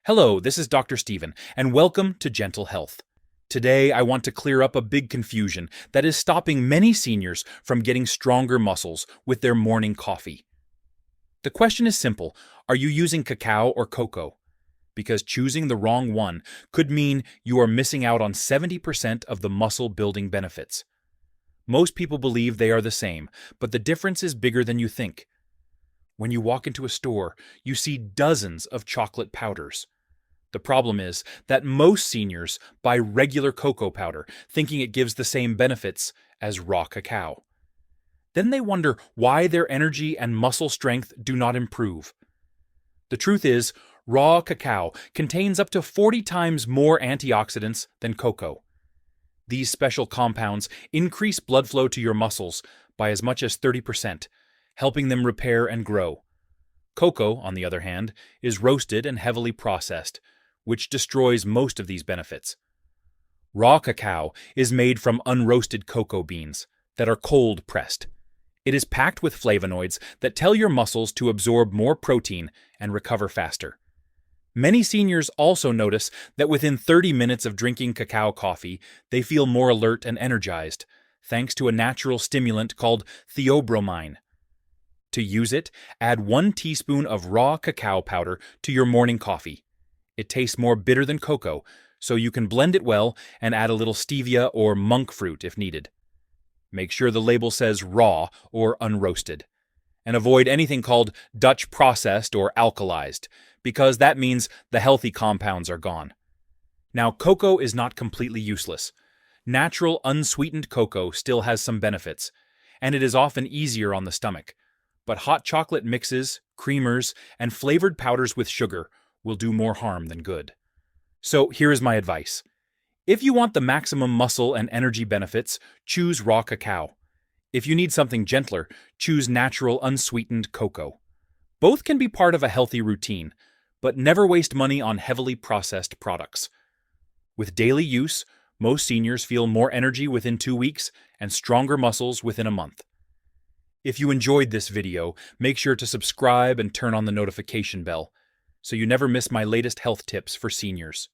Hello, this is Dr. Steven, and welcome to Gentle Health. Today, I want to clear up a big confusion that is stopping many seniors from getting stronger muscles with their morning coffee. The question is simple: are you using cacao or cocoa? Because choosing the wrong one could mean you are missing out on 70% of the muscle-building benefits. Most people believe they are the same, but the difference is bigger than you think. When you walk into a store, you see dozens of chocolate powders. The problem is that most seniors buy regular cocoa powder, thinking it gives the same benefits as raw cacao. Then they wonder why their energy and muscle strength do not improve. The truth is, raw cacao contains up to 40 times more antioxidants than cocoa. These special compounds increase blood flow to your muscles by as much as 30%, helping them repair and grow. Cocoa, on the other hand, is roasted and heavily processed, which destroys most of these benefits. Raw cacao is made from unroasted cocoa beans that are cold pressed. It is packed with flavonoids that tell your muscles to absorb more protein and recover faster. Many seniors also notice that within 30 minutes of drinking cacao coffee, they feel more alert and energized, thanks to a natural stimulant called theobromine. To use it, add 1 teaspoon of raw cacao powder to your morning coffee. It tastes more bitter than cocoa, so you can blend it well and add a little stevia or monk fruit if needed. Make sure the label says raw or unroasted. And avoid anything called Dutch processed or alkalized, because that means the healthy compounds are gone. Now, cocoa is not completely useless. Natural, unsweetened cocoa still has some benefits, and it is often easier on the stomach. But hot chocolate mixes, creamers, and flavored powders with sugar will do more harm than good. So here is my advice. If you want the maximum muscle and energy benefits, choose raw cacao. If you need something gentler, choose natural unsweetened cocoa. Both can be part of a healthy routine, but never waste money on heavily processed products. With daily use, most seniors feel more energy within 2 weeks and stronger muscles within a month. If you enjoyed this video, make sure to subscribe and turn on the notification bell so you never miss my latest health tips for seniors.